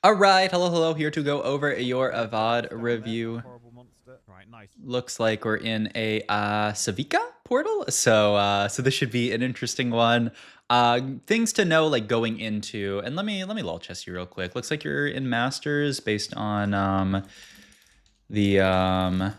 All right, hello, here to go over your Avad review. Horrible monster. Right, nice. Looks like we're in a Savika portal, so this should be an interesting one. Things to know, like going into, and let me lol chest you real quick. Looks like you're in Masters based on the um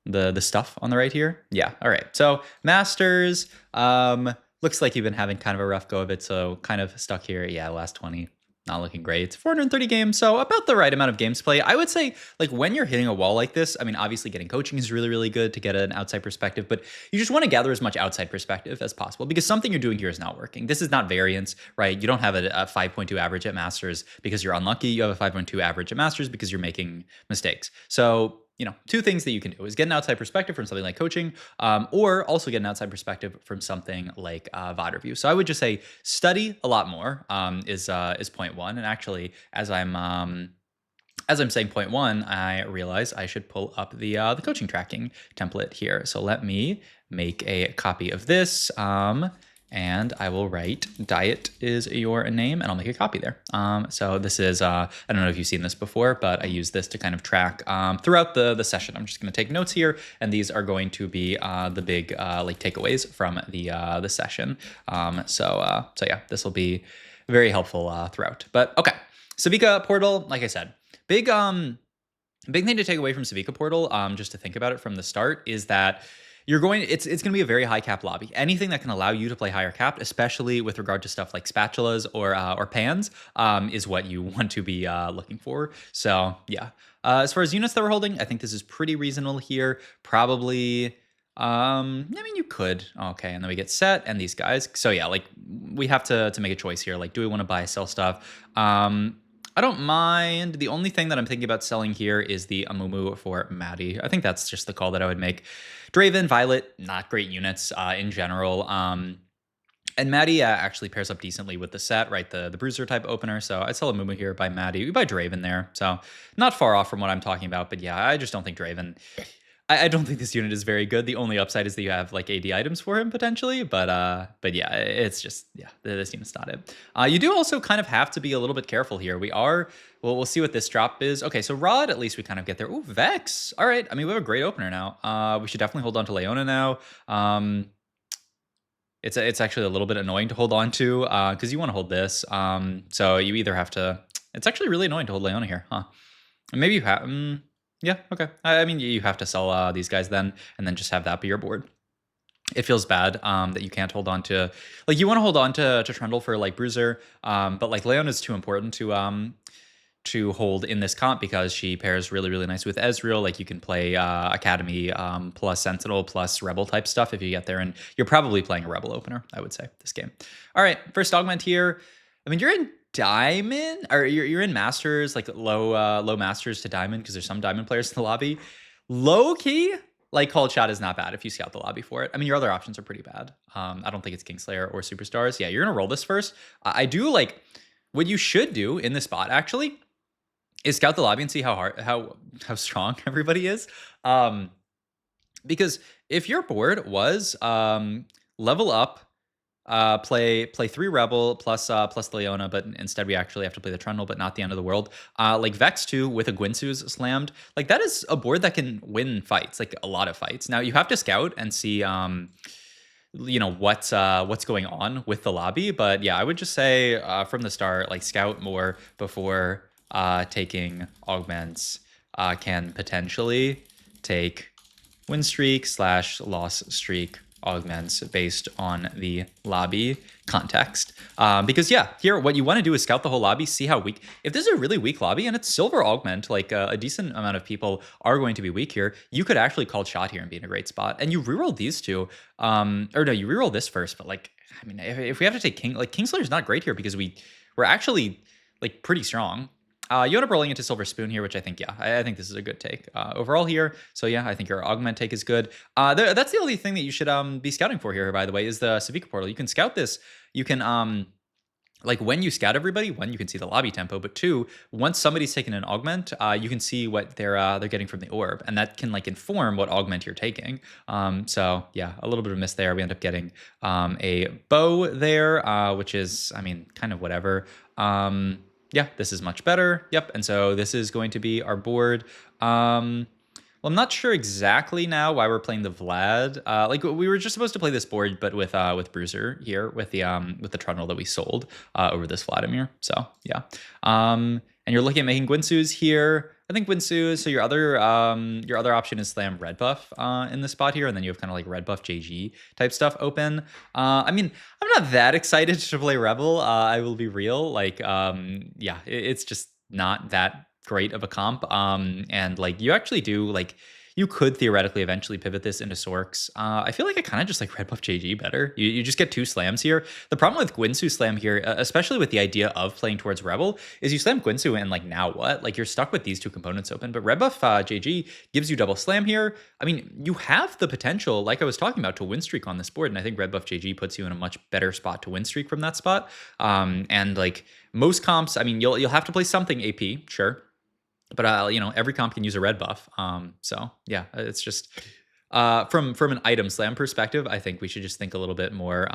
the stuff on the right here. Yeah, all right. So Masters, looks like you've been having kind of a rough go of it, so kind of stuck here. Yeah, last 20. Not looking great. It's 430 games, so about the right amount of games play. I would say, like, when you're hitting a wall like this, I mean, obviously getting coaching is really, really good to get an outside perspective, but you just want to gather as much outside perspective as possible because something you're doing here is not working. This is not variance, right? You don't have a 5.2 average at Masters because you're unlucky. You have a 5.2 average at Masters because you're making mistakes. So, two things that you can do is get an outside perspective from something like coaching, or also get an outside perspective from something like VOD review. So I would just say study a lot more is point one. And actually, as I'm saying point one, I realize I should pull up the coaching tracking template here. So let me make a copy of this. And I will write diet is your name, and I'll make a copy there. So this is, I don't know if you've seen this before, but I use this to kind of track throughout the session. I'm just going to take notes here, and these are going to be the big like takeaways from the session. So yeah, this will be very helpful throughout. But okay, Savika portal, like I said, big thing to take away from Savika portal, just to think about it from the start, is that it's going to be a very high cap lobby. Anything that can allow you to play higher capped, especially with regard to stuff like spatulas or pans, is what you want to be looking for. So yeah, as far as units that we're holding, I think this is pretty reasonable here. Probably, I mean, you could. Okay, and then we get set and these guys. So yeah, like we have to make a choice here. Like, do we want to buy, sell stuff? I don't mind. The only thing that I'm thinking about selling here is the Amumu for Maddie. I think that's just the call that I would make. Draven, Violet, not great units in general. And Maddie actually pairs up decently with the set, right? The Bruiser type opener. So I'd sell a Mumu here by Maddie. We buy Draven there. So not far off from what I'm talking about. But yeah, I just don't think Draven... I don't think this unit is very good. The only upside is that you have like AD items for him potentially, but yeah, it's just, yeah, this unit's not it. You do also kind of have to be a little bit careful here. We'll see what this drop is. Okay, so Rod, at least we kind of get there. Ooh, Vex. All right. I mean, we have a great opener now. We should definitely hold on to Leona now. It's actually a little bit annoying to hold on to because you want to hold this. So you either have to. It's actually really annoying to hold Leona here, huh? And maybe you have. Yeah, okay. I mean, you have to sell these guys then, and then just have that be your board. It feels bad that you can't hold on to, like, you want to hold on to Trundle for like Bruiser, but like Leona is too important to hold in this comp because she pairs really, really nice with Ezreal. Like you can play Academy plus Sentinel plus Rebel type stuff if you get there, and you're probably playing a Rebel opener, I would say, this game. All right, first Augment here. I mean, you're in Diamond, or you're in Masters, like low Masters to Diamond, because there's some Diamond players in the lobby. Low key, like Cold Shot is not bad if you scout the lobby for it. I mean, your other options are pretty bad. I don't think it's Kingslayer or Superstars. Yeah, you're gonna roll this first. I do like what you should do in this spot actually is scout the lobby and see how strong everybody is. Because if your board was level up, play 3 Rebel plus Leona, but instead we actually have to play the Trundle, but not the end of the world. Like Vex 2 with a Gwynsu's slammed, like that is a board that can win fights, like a lot of fights. Now you have to scout and see what's going on with the lobby, but yeah, I would just say from the start, like scout more before taking augments. Can potentially take win streak / loss streak augments based on the lobby context. Because yeah, here what you want to do is scout the whole lobby, see how weak. If this is a really weak lobby and it's silver augment, like a decent amount of people are going to be weak here, you could actually call shot here and be in a great spot. And you reroll these two, or no, you reroll this first. But like, I mean, if we have to take Kingslayer is not great here because we're actually like pretty strong. You end up rolling into Silver Spoon here, which I think, yeah, I think this is a good take overall here. So yeah, I think your Augment take is good. That's the only thing that you should be scouting for here, by the way, is the Savika portal. You can scout this. You can, like when you scout everybody, one, you can see the lobby tempo, but two, once somebody's taken an Augment, you can see what they're getting from the orb, and that can like inform what Augment you're taking. So yeah, a little bit of miss there. We end up getting a bow there, which is, I mean, kind of whatever. Yeah, this is much better. Yep, and so this is going to be our board. Well, I'm not sure exactly now why we're playing the Vlad. Like we were just supposed to play this board, but with Bruiser here with the Trundle that we sold over this Vladimir. So yeah, and you're looking at making Gwinsu's here. I think Gwinsu. So your other option is slam red buff in the spot here, and then you have kind of like red buff JG type stuff open. I mean, I'm not that excited to play Rebel. I will be real. Like, yeah, it's just not that great of a comp. And like you actually do like you could theoretically eventually pivot this into Sorks. I feel like I kind of just like red buff JG better. You just get 2 slams here. The problem with Gwinsu slam here, especially with the idea of playing towards Rebel, is you slam Gwinsu and like now what? Like you're stuck with these 2 components open. But red buff JG gives you double slam here. I mean, you have the potential, like I was talking about, to win streak on this board, and I think red buff JG puts you in a much better spot to win streak from that spot. And like most comps, I mean, you'll have to play something AP, sure. But you know, every comp can use a red buff. So yeah, it's just from an item slam perspective, I think we should just think a little bit more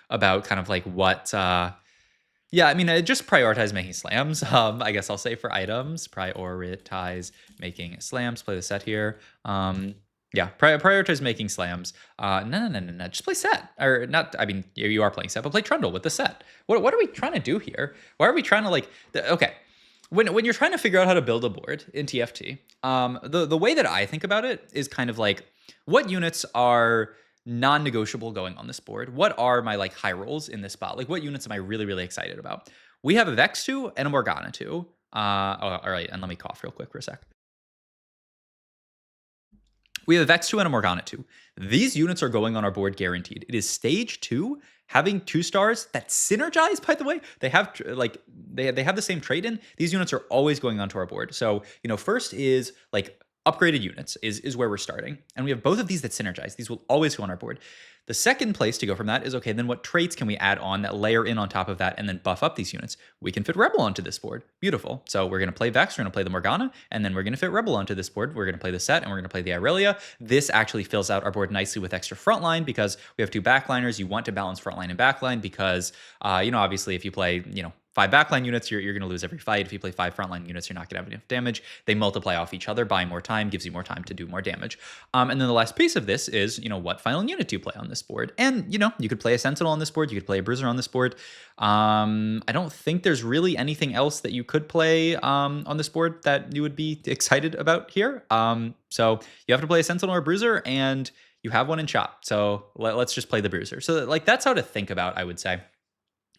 about kind of like what. Yeah, I mean, just prioritize making slams. I guess I'll say for items, prioritize making slams. Play the set here. Yeah, prioritize making slams. No. Just play set. Or not, I mean, you are playing set, but play Trundle with the set. What are we trying to do here? Why are we trying to like, okay. When you're trying to figure out how to build a board in TFT, the way that I think about it is kind of like, what units are non-negotiable going on this board? What are my like high rolls in this spot? Like what units am I really, really excited about? We have a Vex 2 and a Morgana 2. Oh, all right, and let me cough real quick for a sec. We have a Vex 2 and a Morgana 2. These units are going on our board guaranteed. It is stage 2, having 2 stars that synergize, by the way. They have like they have the same trade in. These units are always going onto our board. So, you know, first is like upgraded units is where we're starting. And we have both of these that synergize. These will always go on our board. The second place to go from that is, okay, then what traits can we add on that layer in on top of that and then buff up these units? We can fit Rebel onto this board. Beautiful. So we're going to play Vex, we're going to play the Morgana, and then we're going to fit Rebel onto this board. We're going to play the set, and we're going to play the Irelia. This actually fills out our board nicely with extra frontline because we have 2 backliners. You want to balance frontline and backline because, you know, obviously if you play, you know, 5 backline units, you're going to lose every fight. If you play 5 frontline units, you're not going to have enough damage. They multiply off each other, buy more time, gives you more time to do more damage. And then the last piece of this is, you know, what final unit do you play on this board? And, you know, you could play a Sentinel on this board. You could play a Bruiser on this board. I don't think there's really anything else that you could play on this board that you would be excited about here. So you have to play a Sentinel or a Bruiser, and you have one in shop. So let's just play the Bruiser. So like that's how to think about, I would say,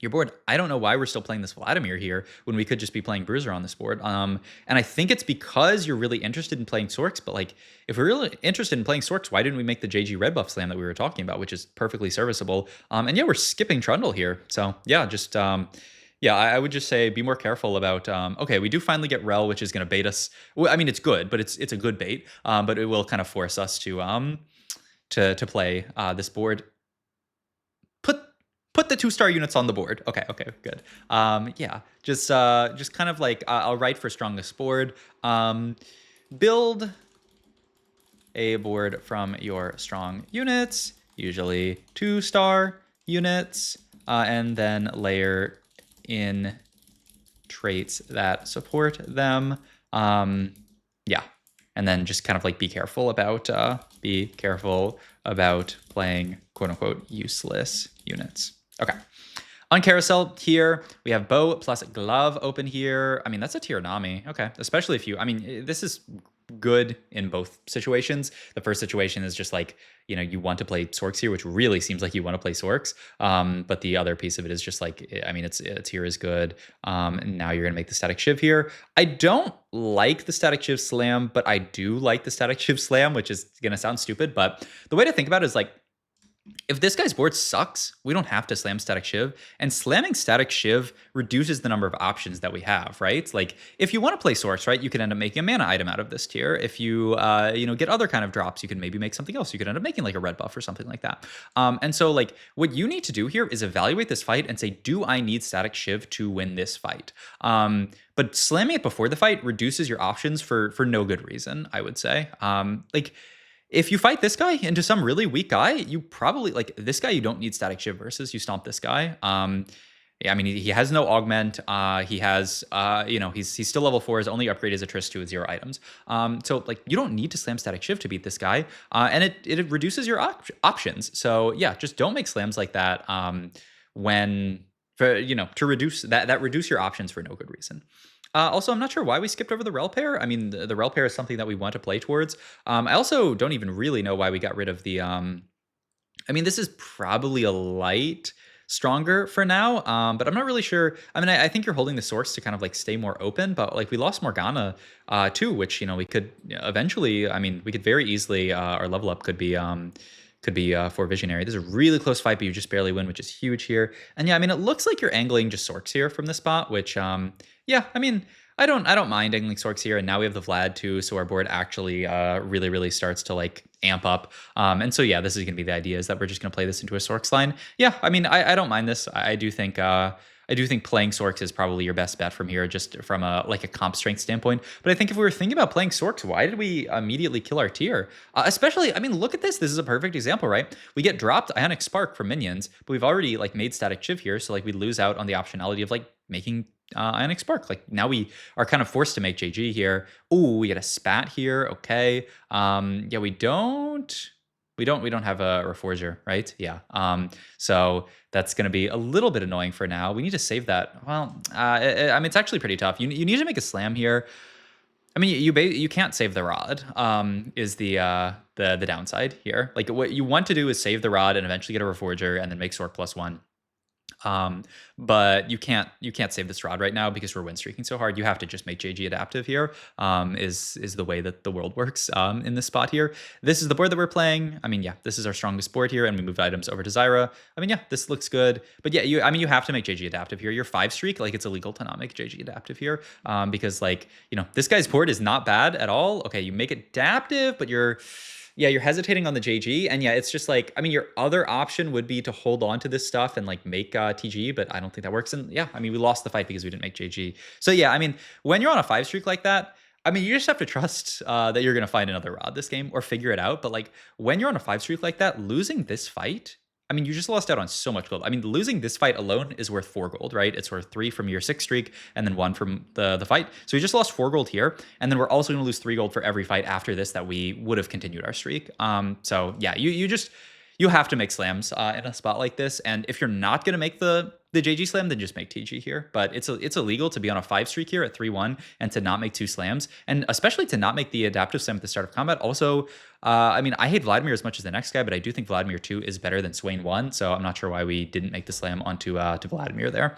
your board. I don't know why we're still playing this Vladimir here when we could just be playing Bruiser on this board. And I think it's because you're really interested in playing Sorks, but like if we're really interested in playing Sorks, why didn't we make the JG red buff slam that we were talking about, which is perfectly serviceable? And yeah, we're skipping Trundle here. So yeah, just yeah, I would just say be more careful about, okay, we do finally get Rel, which is going to bait us. Well, I mean, it's good, but it's a good bait, but it will kind of force us to play this board. Put the 2-star units on the board. Okay, good. Yeah, just kind of like I'll write for strongest board. Build a board from your strong units, usually 2-star units, and then layer in traits that support them. Yeah, and then just kind of like be careful about playing quote unquote useless units. Okay. On Carousel here, we have Bow plus Glove open here. I mean, that's a tier Nami. Okay. Especially if you, I mean, this is good in both situations. The first situation is just like, you know, you want to play Sorks here, which really seems like you want to play Sorks. But the other piece of it is just like, I mean, its tier is good. And now you're going to make the Static Shiv here. I don't like the Static Shiv Slam, but I do like the Static Shiv Slam, which is going to sound stupid. But the way to think about it is like, if this guy's board sucks, we don't have to slam Static Shiv, and slamming Static Shiv reduces the number of options that we have, right? Like, if you want to play Source, right, you could end up making a mana item out of this tier. If you, you know, get other kind of drops, you can maybe make something else. You could end up making like a red buff or something like that. And so, like, what you need to do here is evaluate this fight and say, do I need Static Shiv to win this fight? But slamming it before the fight reduces your options for no good reason, I would say. Like, if you fight this guy into some really weak guy, you probably, like, this guy you don't need Static Shiv versus, you stomp this guy. I mean, he has no augment. He has, he's still level 4. His only upgrade is a Triss to 0 items. So like you don't need to slam static shift to beat this guy, and it reduces your options. So yeah, just don't make slams like that. When for to reduce that reduce your options for no good reason. Also, I'm not sure why we skipped over the rel pair. I mean, the rel pair is something that we want to play towards. I also don't even really know why we got rid of the. I mean, this is probably a light stronger for now, but I'm not really sure. I mean, I think you're holding the source to kind of like stay more open, but like we lost Morgana too, which we could eventually. I mean, we could very easily our level up could be for Visionary. This is a really close fight, but you just barely win, which is huge here. And yeah, I mean, it looks like you're angling just Sorks here from this spot, which yeah, I mean, I don't mind angling Sorks here, and now we have the Vlad too, so our board actually really starts to like amp up. And so yeah, this is gonna be the idea, is that we're just gonna play this into a Sorks line. Yeah, I mean, I don't mind this. I do think playing Sorks is probably your best bet from here, just from a comp strength standpoint. But I think if we were thinking about playing Sorks, why did we immediately kill our tier? Especially, I mean, look at this. This is a perfect example, right? We get dropped Ionic Spark from minions, but we've already like made Static Shiv here, so like we lose out on the optionality of like making Ionic Spark. Like now we are kind of forced to make JG here. Ooh, we get a spat here. Okay. Yeah, we don't have a Reforger, right? Yeah. So that's going to be a little bit annoying for now. We need to save that. Well, I mean, it's actually pretty tough. You need to make a slam here. I mean, you can't save the rod. Is the downside here? Like what you want to do is save the rod and eventually get a Reforger and then make Sork +1. But you can't save this rod right now because we're win streaking so hard. You have to just make JG adaptive here. Is the way that the world works in this spot here. This is the board that we're playing. I mean, yeah, this is our strongest board here, and we moved items over to Zyra. I mean, yeah, this looks good. But yeah, you have to make JG adaptive here. Your 5 streak, like it's illegal to not make JG adaptive here, because like this guy's board is not bad at all. Okay, you make it adaptive, but you're hesitating on the JG, and yeah, it's just like, I mean, your other option would be to hold on to this stuff and like make TG, but I don't think that works. And yeah, I mean, we lost the fight because we didn't make JG. So yeah, I mean, when you're on a 5 streak like that, I mean, you just have to trust that you're gonna find another rod this game or figure it out. But like when you're on a 5 streak like that, losing this fight, I mean, you just lost out on so much gold. I mean, losing this fight alone is worth 4 gold, right? It's worth 3 from your 6 streak and then 1 from the fight. So we just lost 4 gold here. And then we're also going to lose 3 gold for every fight after this that we would have continued our streak. So yeah, you have to make slams in a spot like this. And if you're not going to make the JG slam, then just make TG here. But it's illegal to be on a 5 streak here at 3-1 and to not make 2 slams, and especially to not make the adaptive slam at the start of combat. Also, I mean, I hate Vladimir as much as the next guy, but I do think Vladimir 2 is better than Swain 1, so I'm not sure why we didn't make the slam onto to Vladimir there.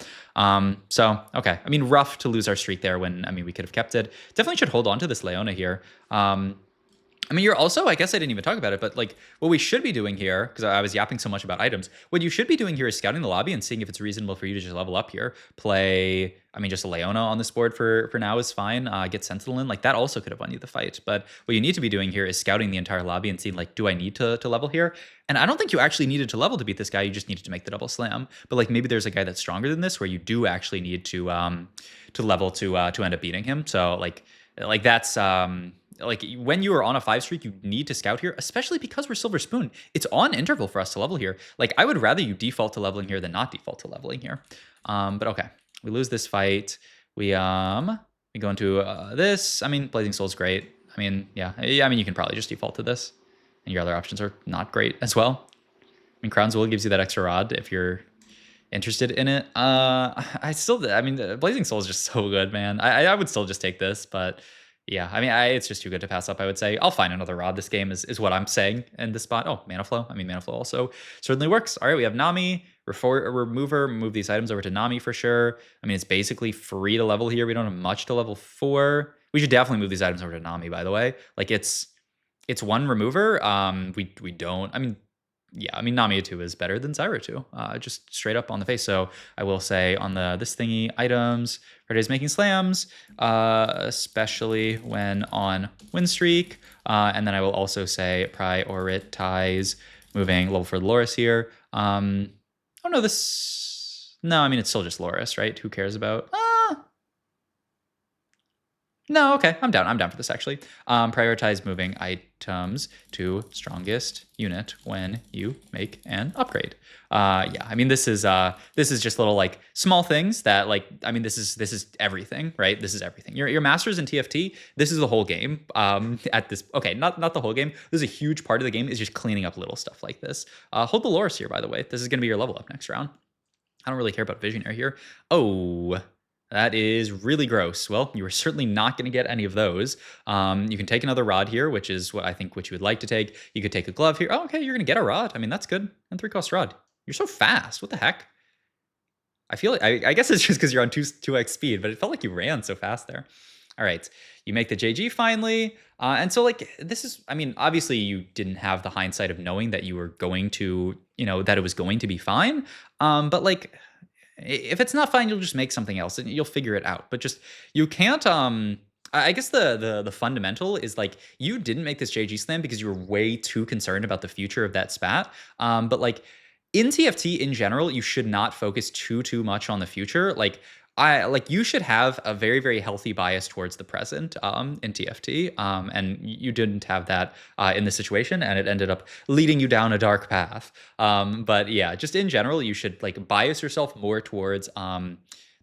So, okay. I mean, rough to lose our streak there when, I mean, we could have kept it. Definitely should hold on to this Leona here. I mean, you're also, I guess I didn't even talk about it, but like what we should be doing here, because I was yapping so much about items, what you should be doing here is scouting the lobby and seeing if it's reasonable for you to just level up here. Play, I mean, just a Leona on this board for now is fine. Get Sentinel in, like that also could have won you the fight. But what you need to be doing here is scouting the entire lobby and seeing like, do I need to level here? And I don't think you actually needed to level to beat this guy. You just needed to make the double slam. But like maybe there's a guy that's stronger than this where you do actually need to level to end up beating him. So like that's like when you are on a 5 streak, you need to scout here, especially because we're Silver Spoon. It's on interval for us to level here. Like I would rather you default to leveling here than not default to leveling here. But okay, we lose this fight. We go into this. I mean, Blazing Soul's great. I mean, yeah. I mean, you can probably just default to this, and your other options are not great as well. I mean, Crown's Will gives you that extra rod if you're interested in it. I mean, Blazing Soul is just so good, man. I would still just take this, but yeah, I mean, it's just too good to pass up, I would say. I'll find another rod. This game is what I'm saying in this spot. Oh, Mana Flow. I mean, Mana Flow also certainly works. All right, we have Nami, Remover, move these items over to Nami for sure. I mean, it's basically free to level here. We don't have much to level 4. We should definitely move these items over to Nami, by the way. Like, it's 1 Remover. We don't, I mean, yeah, I mean, Nami 2 is better than Zyra 2, just straight up on the face. So I will say on this thingy, items, Friday's making slams, especially when on win streak. And then I will also say prioritize moving level for Loris here. Oh no, no, I mean, it's still just Loris, right? Who cares about? No, okay, I'm down. I'm down for this actually. Prioritize moving items to strongest unit when you make an upgrade. Yeah, I mean this is just little like small things that like I mean this is everything, right? This is everything. Your masters in TFT. This is the whole game. At this okay, not the whole game. This is a huge part of the game is just cleaning up little stuff like this. Hold the Loris here, by the way. This is gonna be your level up next round. I don't really care about Visionary here. Oh, that is really gross. Well, you are certainly not going to get any of those. You can take another rod here, which is what I think what you would like to take. You could take a glove here. Oh, okay, you're going to get a rod. I mean, that's good. And 3-cost rod. You're so fast. What the heck? I feel like, I guess it's just because you're on 2x speed, but it felt like you ran so fast there. All right, you make the JG finally. And so like, this is, I mean, obviously you didn't have the hindsight of knowing that you were going to, you know, that it was going to be fine. But like, if it's not fine, you'll just make something else and you'll figure it out. But just, you can't, I guess the fundamental is like you didn't make this JG slam because you were way too concerned about the future of that spat. But like in TFT in general, you should not focus too much on the future. Like you should have a very healthy bias towards the present in TFT, and you didn't have that in this situation, and it ended up leading you down a dark path. But yeah, just in general, you should like bias yourself more towards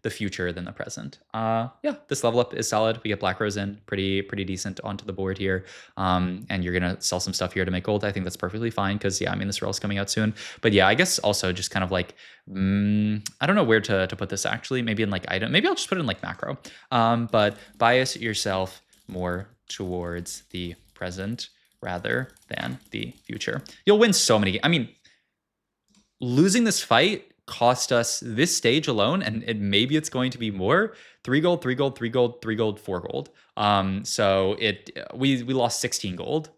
the future than the present. Yeah, this level up is solid. We get Black Rose in pretty decent onto the board here. And you're gonna sell some stuff here to make gold. I think that's perfectly fine because yeah, I mean this roll is coming out soon. But yeah, I guess also just kind of like I don't know where to put this actually. Maybe in like item. Maybe I'll just put it in like macro. But bias yourself more towards the present rather than the future. You'll win so many. I mean, losing this fight cost us this stage alone, and maybe it's going to be more. 3 gold, 3 gold, 3 gold, 3 gold, 4 gold. So we lost 16 gold.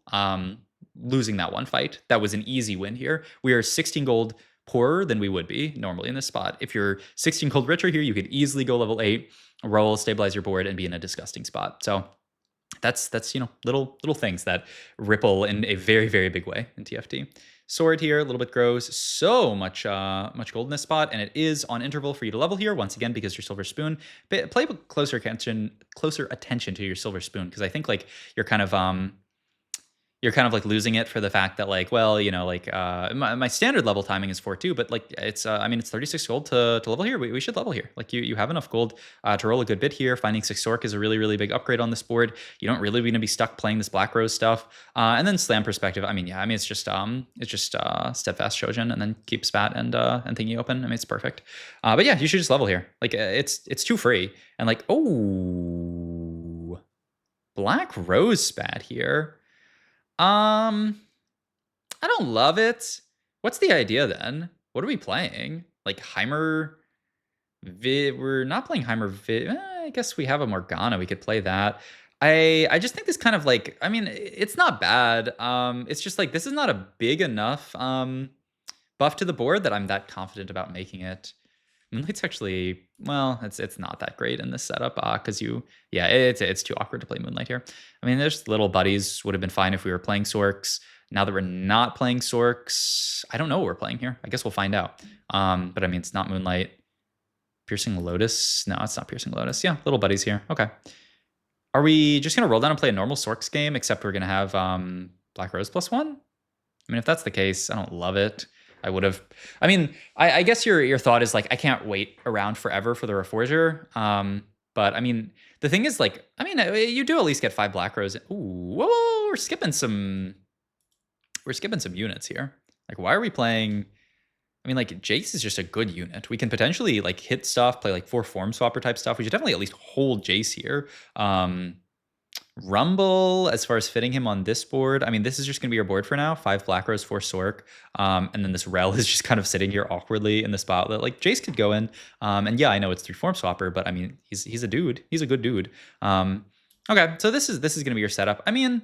Losing that one fight. That was an easy win here. We are 16 gold poorer than we would be normally in this spot. If you're 16 gold richer here, you could easily go level 8, roll, stabilize your board, and be in a disgusting spot. So that's you know little things that ripple in a very big way in TFT. Sword here, a little bit grows. So much gold in this spot, and it is on interval for you to level here once again because your silver spoon. Play closer attention to your silver spoon because I think like you're kind of like losing it for the fact that like, well, you know, like my standard level timing is 4-2, but like it's I mean it's 36 gold to level here. We should level here. Like you have enough gold to roll a good bit here. Finding 6 Sork is a really big upgrade on this board. You don't really want to be stuck playing this Black Rose stuff. And then slam perspective. I mean, yeah, I mean it's just steadfast Shojin and then keep spat and thingy open. I mean it's perfect. But yeah, you should just level here. Like it's too free. And like, oh, Black Rose spat here. I don't love it. What's the idea then? What are we playing? Like Heimer we're not playing Heimer I guess we have a Morgana. We could play that. I just think this kind of like, I mean, it's not bad. It's just like this is not a big enough buff to the board that I'm that confident about making it. Moonlight's actually, well, it's not that great in this setup because yeah, it's too awkward to play Moonlight here. I mean, there's little buddies would have been fine if we were playing Sorks. Now that we're not playing Sorks, I don't know what we're playing here. I guess we'll find out. But I mean, it's not Moonlight. Piercing Lotus? No, it's not Piercing Lotus. Yeah, little buddies here. Okay. Are we just going to roll down and play a normal Sorks game, except we're going to have Black Rose +1? I mean, if that's the case, I don't love it. I would have. I mean, I guess your thought is like I can't wait around forever for the Reforger. But I mean, the thing is like, I mean, you do at least get 5 Black Rose. Ooh, whoa, we're skipping some units here. Like, why are we playing? I mean, like Jace is just a good unit. We can potentially like hit stuff, play like 4 form swapper type stuff. We should definitely at least hold Jace here. Rumble, as far as fitting him on this board, I mean, this is just going to be your board for now. 5 Black Rose, 4 Sork. And then this Rel is just kind of sitting here awkwardly in the spot that like Jace could go in. And yeah, I know it's 3 form swapper, but I mean, he's a dude. He's a good dude. Okay, so this is going to be your setup. I mean,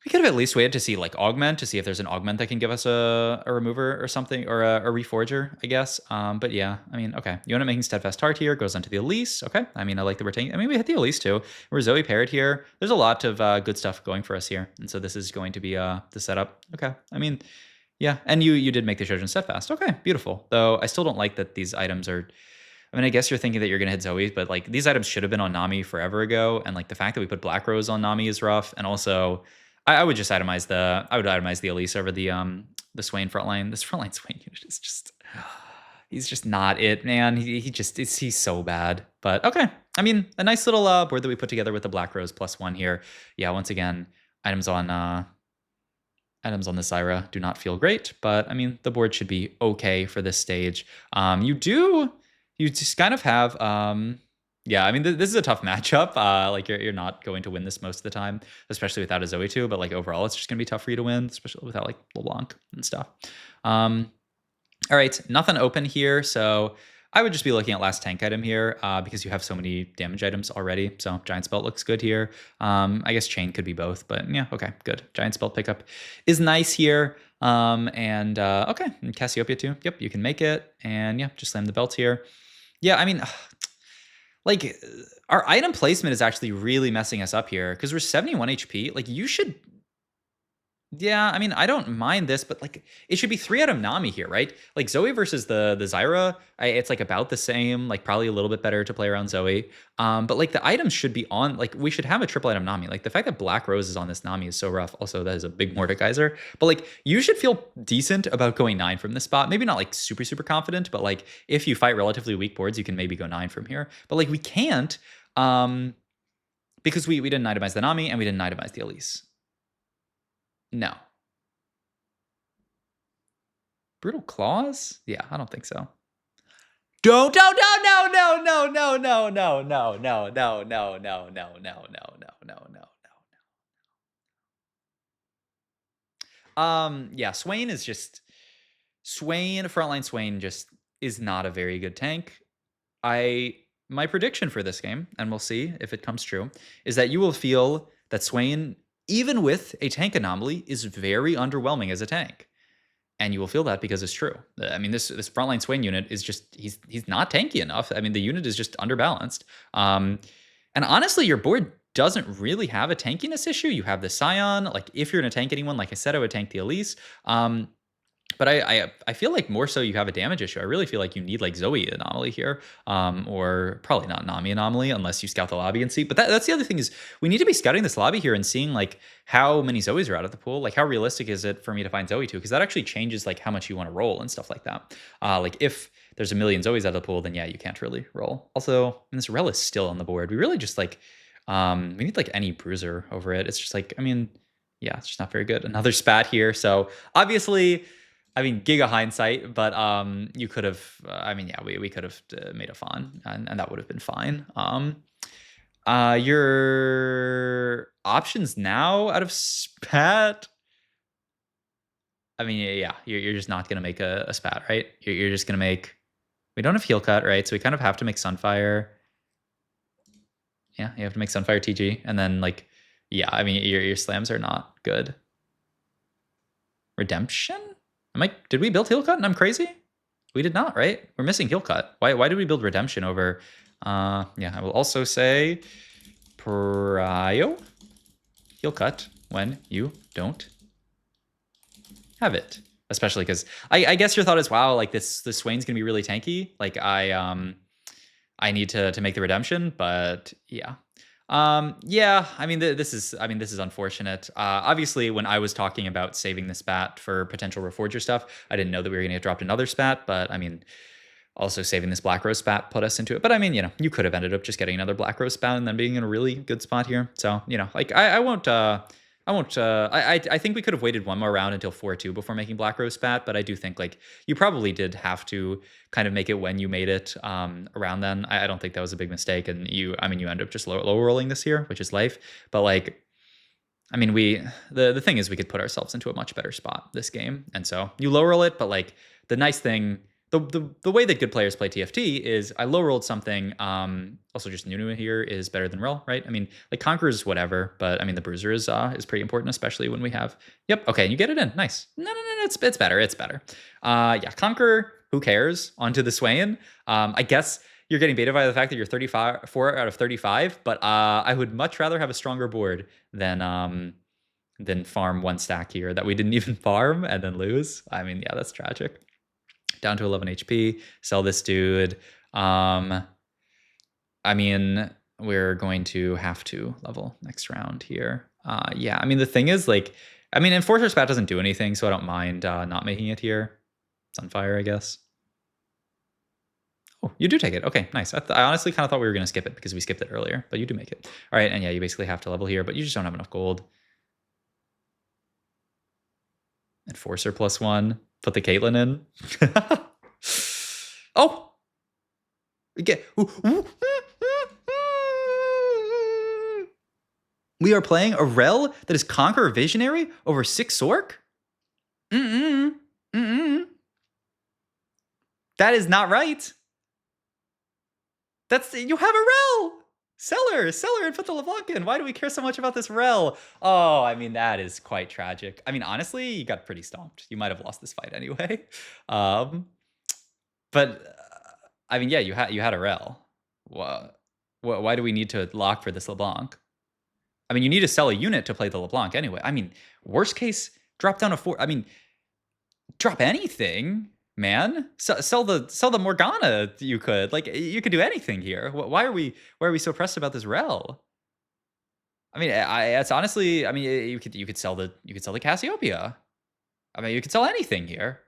we could have at least waited to see like Augment, to see if there's an Augment that can give us a remover or something, or a reforger, I guess. But yeah, I mean, okay. You end up making Steadfast Heart here, goes onto the Elise. Okay, I mean, I like the retain. I mean, we hit the Elise too. We're Zoe paired here. There's a lot of good stuff going for us here. And so this is going to be the setup. Okay, I mean, yeah. And you did make the Shojin Steadfast. Okay, beautiful. Though I still don't like that these items are I mean, I guess you're thinking that you're gonna hit Zoe, but like these items should have been on Nami forever ago, and like the fact that we put Black Rose on Nami is rough. And also, I would just itemize the Elise over the Swain frontline. This frontline Swain unit is just he's just not it, man. He's so bad. But okay, I mean, a nice little board that we put together with the Black Rose +1 here. Yeah, once again, items on the Zyra do not feel great, but I mean, the board should be okay for this stage. You just kind of have, yeah, I mean, this is a tough matchup. Like you're not going to win this most of the time, especially without a Zoe too, but like overall, it's just gonna be tough for you to win, especially without like LeBlanc and stuff. All right, nothing open here, so I would just be looking at last tank item here because you have so many damage items already. So Giant's Belt looks good here. I guess Chain could be both, but yeah, okay, good. Giant's Belt pickup is nice here. Okay, and Cassiopeia too. Yep, you can make it. And yeah, just slam the belt here. Yeah, I mean, like our item placement is actually really messing us up here because we're 71 HP. Like you should... Yeah, I mean, I don't mind this, but like it should be 3 out of Nami here, right? Like Zoe versus the Zyra, it's like about the same, like probably a little bit better to play around Zoe. But like the items should be on, like we should have a triple item Nami. Like the fact that Black Rose is on this Nami is so rough. Also, that is a big Mordekaiser. But like you should feel decent about going 9 from this spot. Maybe not like super, super confident, but like if you fight relatively weak boards, you can maybe go 9 from here. But like we can't because we didn't itemize the Nami and we didn't itemize the Elise. No. Brutal Claws? Yeah, I don't think so. No, yeah, Swain is just... frontline Swain just is not a very good tank. My prediction for this game, and we'll see if it comes true, is that you will feel that Swain, even with a tank anomaly, is very underwhelming as a tank. And you will feel that because it's true. I mean, this frontline Swain unit is just, he's not tanky enough. I mean, the unit is just underbalanced. And honestly, your board doesn't really have a tankiness issue. You have the Scion. Like, if you're going to tank anyone, like I said, I would tank the Elise. But I feel like more so you have a damage issue. I really feel like you need like Zoe Anomaly here, or probably not Nami Anomaly unless you scout the lobby and see. But that's the other thing is we need to be scouting this lobby here and seeing like how many Zoes are out of the pool. Like how realistic is it for me to find Zoe too? Because that actually changes like how much you want to roll and stuff like that. Like if there's a million Zoes out of the pool, then yeah, you can't really roll. Also, and this Rel is still on the board. We really just like, we need like any bruiser over it. It's just like, I mean, yeah, it's just not very good. Another spat here. So obviously... I mean, giga hindsight, but you could have. I mean, yeah, we could have made a fawn, and that would have been fine. Your options now out of spat. I mean, yeah, you're just not gonna make a spat, right? You're just gonna make. We don't have heal cut, right? So we kind of have to make Sunfire. Yeah, you have to make Sunfire TG, and then like, yeah, I mean, your slams are not good. Redemption. Did we build heal cut and I'm crazy? We did not, right? We're missing heal cut. Why did we build redemption over? Yeah, I will also say prio heal cut when you don't have it. Especially because I guess your thought is, wow, like this Swain's gonna be really tanky. Like I need to make the redemption, but yeah. Yeah, I mean, this is unfortunate. Obviously, when I was talking about saving the spat for potential Reforger stuff, I didn't know that we were going to get dropped another spat, but I mean, also saving this Black Rose spat put us into it. But I mean, you know, you could have ended up just getting another Black Rose spat and then being in a really good spot here. So, you know, like I think we could have waited one more round until 4-2 before making Black Rose spat, but I do think like you probably did have to kind of make it when you made it around then. I don't think that was a big mistake, and you end up just low rolling this here, which is life. But like, I mean, the thing is we could put ourselves into a much better spot this game, and so you low roll it. But like the nice thing. The way that good players play TFT is I low rolled something. Also, just Nunu here is better than Rel, right? I mean, like Conqueror's whatever, but I mean the Bruiser is pretty important, especially when we have. Yep, okay, you get it in, nice. No, it's better, it's better. Yeah, Conqueror, who cares? Onto the Swain. I guess you're getting baited by the fact that you're 4 out of 35, but I would much rather have a stronger board than farm one stack here that we didn't even farm and then lose. I mean, yeah, that's tragic. Down to 11 HP, sell this dude. I mean, we're going to have to level next round here. Yeah, I mean, the thing is, like, I mean, Enforcer Spat doesn't do anything, so I don't mind not making it here. It's on fire, I guess. Oh, you do take it. Okay, nice. I honestly kind of thought we were going to skip it because we skipped it earlier, but you do make it. All right, and yeah, you basically have to level here, but you just don't have enough gold. Enforcer +1. Put the Caitlyn in. Oh! Get. We are playing a Rel that is Conqueror Visionary over 6 Sork? That is not right. You have a Rel. Sell her and put the LeBlanc in. Why do we care so much about this Rel? Oh, I mean, that is quite tragic. I mean, honestly, you got pretty stomped. You might have lost this fight anyway. But I mean, yeah, you had a Rel. Why do we need to lock for this LeBlanc? I mean, you need to sell a unit to play the LeBlanc anyway. I mean, worst case, drop down a 4. I mean, drop anything, man. Sell the Morgana. You could you could do anything here. Why are we so pressed about this Rel? I mean, it's honestly. I mean, you could sell the Cassiopeia. I mean, you could sell anything here.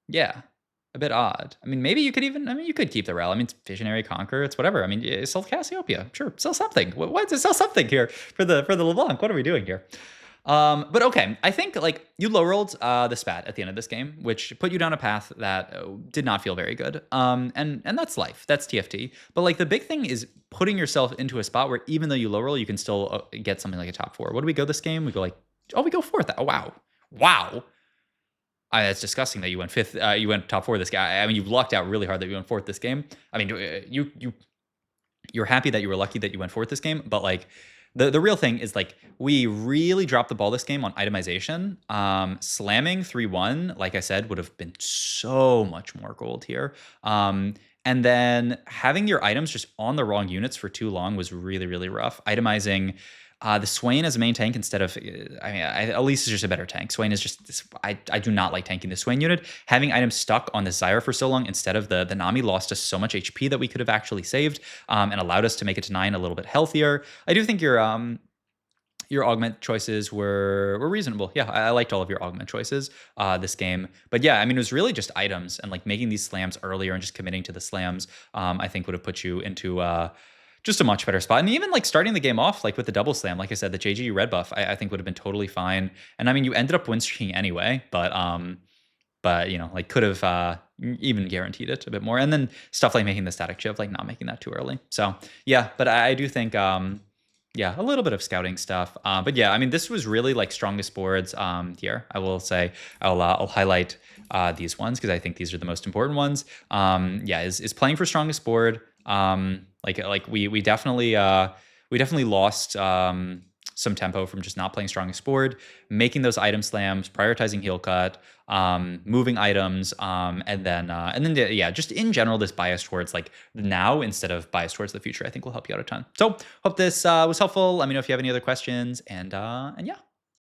Yeah, a bit odd. I mean, maybe you could even. I mean, you could keep the Rel. I mean, it's Visionary Conquer. It's whatever. I mean, sell Cassiopeia. Sure, sell something. Why to sell something here for the LeBlanc? What are we doing here? But okay, I think like you low rolled the spat at the end of this game, which put you down a path that did not feel very good. And that's life. That's TFT. But like the big thing is putting yourself into a spot where even though you low roll, you can still get something like a top 4. What do we go this game? We go like, oh, we go 4th. Oh wow. That's disgusting that you went 5th. You went top 4 this guy. I mean, you lucked out really hard that you went 4th this game. I mean, you're happy that you were lucky that you went 4th this game, but like. The real thing is like we really dropped the ball this game on itemization. Slamming 3-1, like I said, would have been so much more gold here. And then having your items just on the wrong units for too long was really, really rough. Itemizing the Swain as a main tank instead of, I mean, Elise is just a better tank. Swain is just, I do not like tanking the Swain unit. Having items stuck on the Zyra for so long instead of the Nami lost us so much HP that we could have actually saved and allowed us to make it to 9 a little bit healthier. I do think your augment choices were reasonable. Yeah, I liked all of your augment choices this game. But yeah, I mean, it was really just items and like making these slams earlier and just committing to the slams, I think would have put you into just a much better spot. And even like starting the game off like with the double slam, like I said, the JG red buff, I think would have been totally fine. And I mean, you ended up win streaking anyway, but you know, like could have even guaranteed it a bit more. And then stuff like making the static shift, like not making that too early. So yeah, but I do think yeah, a little bit of scouting stuff. But yeah, I mean, this was really like strongest boards here. I will say I'll highlight these ones because I think these are the most important ones. Yeah, is playing for strongest board. Like we definitely lost some tempo from just not playing strongest board, making those item slams, prioritizing heal cut, moving items, and then yeah, just in general, this bias towards like now instead of bias towards the future, I think will help you out a ton. So hope this was helpful. Let me know if you have any other questions, and yeah.